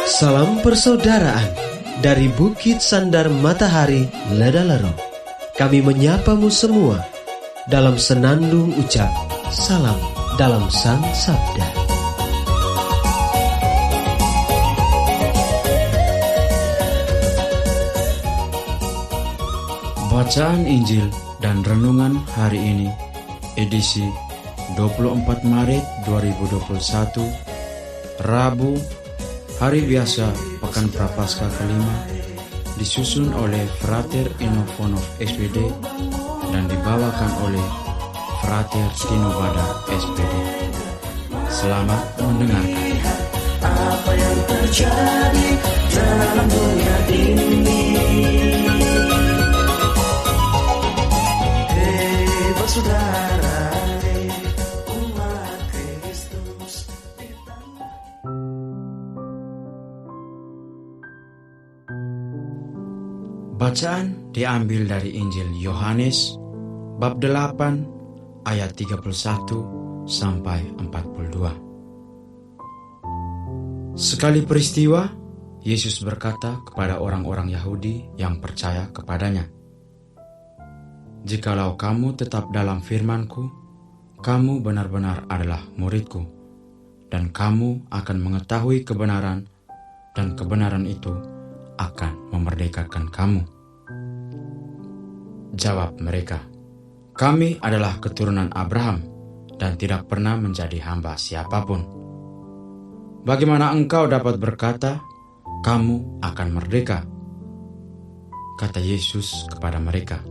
Salam persaudaraan dari Bukit Sandar Matahari Ledalero. Kami menyapamu semua dalam senandung ucap salam dalam Sang Sabda. Bacaan Injil dan Renungan hari ini, edisi 24 Maret 2021, Rabu, hari biasa Pekan Prapaskah kelima, disusun oleh Frater Inofonov SPD dan dibawakan oleh Frater Tino Badar SPD. Selamat mendengarkan. Apa yang terjadi dalam dunia ini? Hei saudara, umat Kristus. Bacaan diambil dari Injil Yohanes bab 8 ayat 31 sampai 42. Sekali peristiwa, Yesus berkata kepada orang-orang Yahudi yang percaya kepadanya, "Jikalau kamu tetap dalam firman-Ku, kamu benar-benar adalah murid-Ku, dan kamu akan mengetahui kebenaran, dan kebenaran itu akan memerdekakan kamu." Jawab mereka, "Kami adalah keturunan Abraham dan tidak pernah menjadi hamba siapapun. Bagaimana engkau dapat berkata, kamu akan merdeka?" Kata Yesus kepada mereka,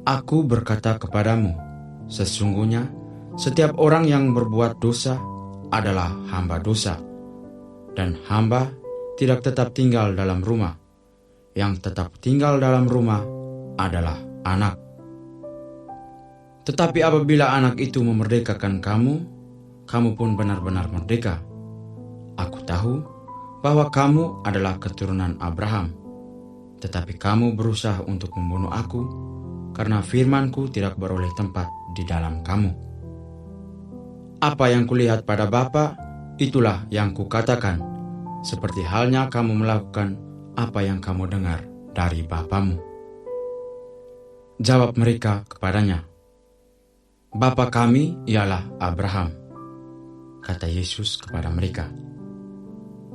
"Aku berkata kepadamu, sesungguhnya setiap orang yang berbuat dosa adalah hamba dosa, dan hamba tidak tetap tinggal dalam rumah. Yang tetap tinggal dalam rumah adalah anak. Tetapi apabila anak itu memerdekakan kamu, kamu pun benar-benar merdeka. Aku tahu bahwa kamu adalah keturunan Abraham, tetapi kamu berusaha untuk membunuh aku, karena firman-Ku tidak beroleh tempat di dalam kamu. Apa yang kulihat pada Bapa, itulah yang kukatakan, seperti halnya kamu melakukan apa yang kamu dengar dari bapamu." Jawab mereka kepadanya, "Bapa kami ialah Abraham." Kata Yesus kepada mereka,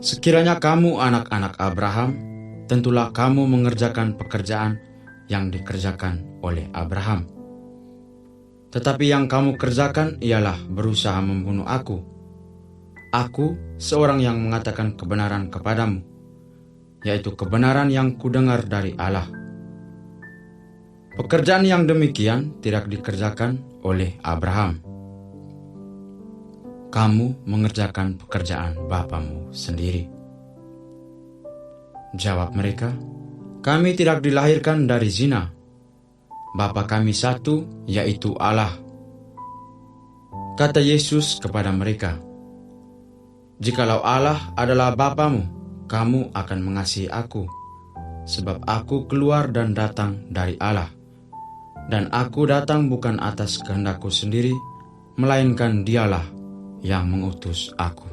"Sekiranya kamu anak-anak Abraham, tentulah kamu mengerjakan pekerjaan yang dikerjakan oleh Abraham. Tetapi yang kamu kerjakan ialah berusaha membunuh aku. Aku seorang yang mengatakan kebenaran kepadamu, yaitu kebenaran yang kudengar dari Allah. Pekerjaan yang demikian tidak dikerjakan oleh Abraham. Kamu mengerjakan pekerjaan bapamu sendiri." Jawab mereka, "Kami tidak dilahirkan dari zina. Bapa kami satu, yaitu Allah." Kata Yesus kepada mereka, "Jikalau Allah adalah Bapamu, kamu akan mengasihi aku, sebab aku keluar dan datang dari Allah. Dan aku datang bukan atas kehendakku sendiri, melainkan Dialah yang mengutus aku."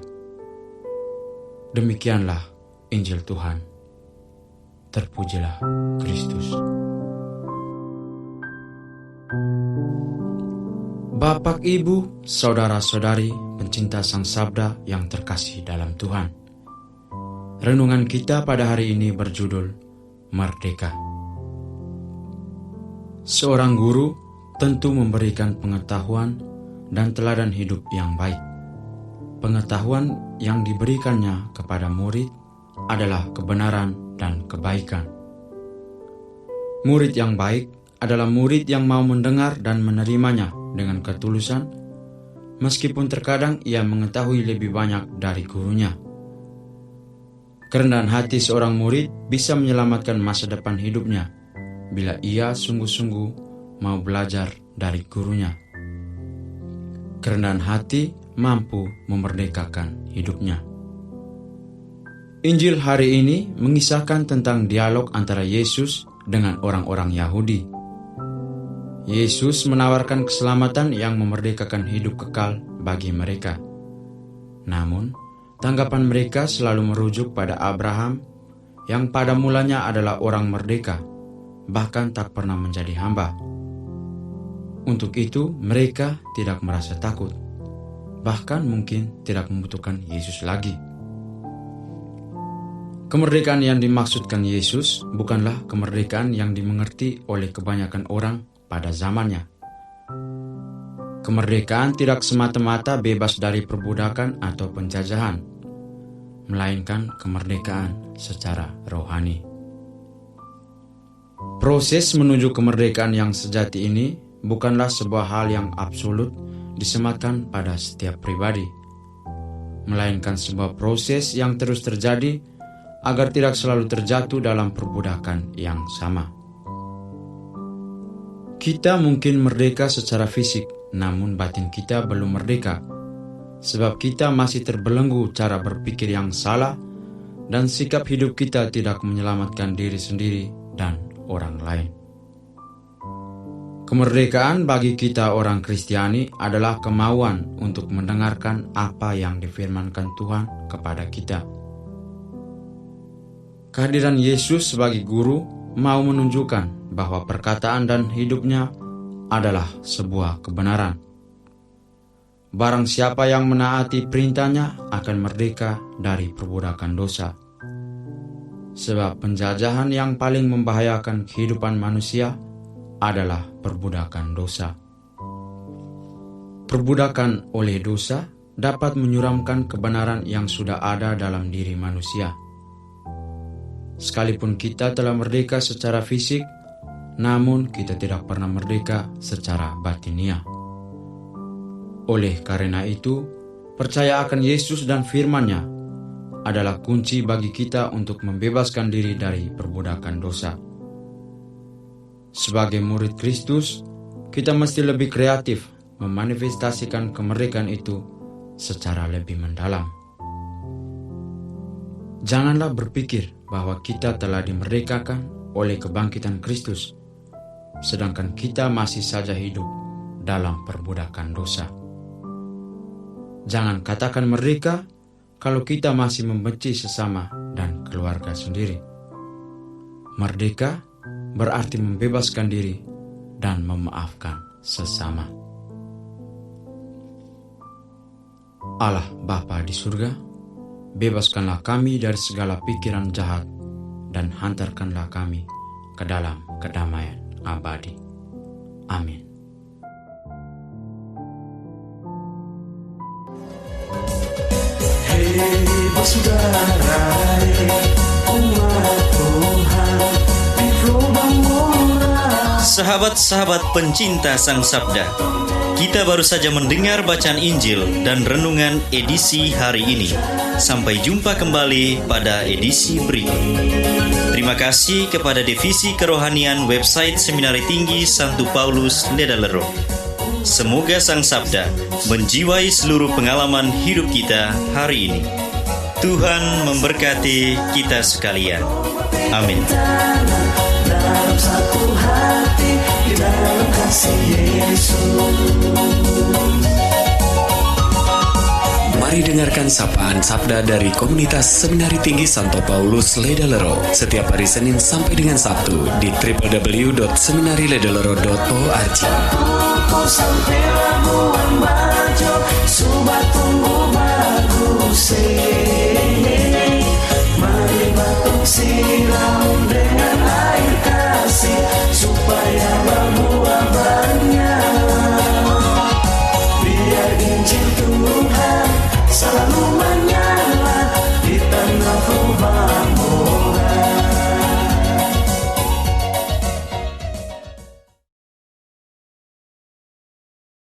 Demikianlah Injil Tuhan. Terpujilah Kristus. Bapak, Ibu, saudara-saudari, pencinta Sang Sabda yang terkasih dalam Tuhan. Renungan kita pada hari ini berjudul Merdeka. Seorang guru tentu memberikan pengetahuan dan teladan hidup yang baik. Pengetahuan yang diberikannya kepada murid adalah kebenaran dan kebaikan. Murid yang baik adalah murid yang mau mendengar dan menerimanya dengan ketulusan, meskipun terkadang ia mengetahui lebih banyak dari gurunya. Kerendahan hati seorang murid bisa menyelamatkan masa depan hidupnya bila ia sungguh-sungguh mau belajar dari gurunya. Kerendahan hati mampu memerdekakan hidupnya. Injil hari ini mengisahkan tentang dialog antara Yesus dengan orang-orang Yahudi. Yesus menawarkan keselamatan yang memerdekakan hidup kekal bagi mereka. Namun, Tanggapan mereka selalu merujuk pada Abraham yang pada mulanya adalah orang merdeka, bahkan tak pernah menjadi hamba. Untuk itu, mereka tidak merasa takut, bahkan mungkin tidak membutuhkan Yesus lagi. Kemerdekaan yang dimaksudkan Yesus bukanlah kemerdekaan yang dimengerti oleh kebanyakan orang pada zamannya. Kemerdekaan tidak semata-mata bebas dari perbudakan atau penjajahan, melainkan kemerdekaan secara rohani. Proses menuju kemerdekaan yang sejati ini bukanlah sebuah hal yang absolut disematkan pada setiap pribadi, melainkan sebuah proses yang terus terjadi agar tidak selalu terjatuh dalam perbudakan yang sama. Kita mungkin merdeka secara fisik, namun batin kita belum merdeka, sebab kita masih terbelenggu cara berpikir yang salah dan sikap hidup kita tidak menyelamatkan diri sendiri dan orang lain. Kemerdekaan bagi kita orang Kristiani adalah kemauan untuk mendengarkan apa yang difirmankan Tuhan kepada kita. Kehadiran Yesus sebagai guru mau menunjukkan bahwa perkataan dan hidupnya adalah sebuah kebenaran. Barang siapa yang menaati perintahnya akan merdeka dari perbudakan dosa. Sebab penjajahan yang paling membahayakan kehidupan manusia adalah perbudakan dosa. Perbudakan oleh dosa dapat menyuramkan kebenaran yang sudah ada dalam diri manusia. Sekalipun kita telah merdeka secara fisik, namun kita tidak pernah merdeka secara batinia. Oleh karena itu, percaya akan Yesus dan firman-Nya adalah kunci bagi kita untuk membebaskan diri dari perbudakan dosa. Sebagai murid Kristus, kita mesti lebih kreatif memanifestasikan kemerdekaan itu secara lebih mendalam. Janganlah berpikir bahwa kita telah dimerdekakan oleh kebangkitan Kristus, sedangkan kita masih saja hidup dalam perbudakan dosa. Jangan katakan merdeka kalau kita masih membenci sesama dan keluarga sendiri. Merdeka berarti membebaskan diri dan memaafkan sesama. Allah Bapa di surga, bebaskanlah kami dari segala pikiran jahat dan hantarkanlah kami ke dalam kedamaian abadi. Amin. Hei bersaudara, umat Tuhan di lubang murah. Sahabat-sahabat pencinta Sang Sabda, kita baru saja mendengar bacaan Injil dan renungan edisi hari ini. Sampai jumpa kembali pada edisi berikut. Terima kasih kepada Divisi Kerohanian website Seminari Tinggi Santo Paulus Ledalero. Semoga Sang Sabda menjiwai seluruh pengalaman hidup kita hari ini. Tuhan memberkati kita sekalian. Amin. Dalam satu hati, di dalam kasih Yesus. Mari dengarkan sapaan sabda dari komunitas Seminari Tinggi Santo Paulus Ledalero setiap hari Senin sampai dengan Sabtu di www.seminariledalero.org. Kau sampai Labuan Bajo, Subak Tunggu Bagus.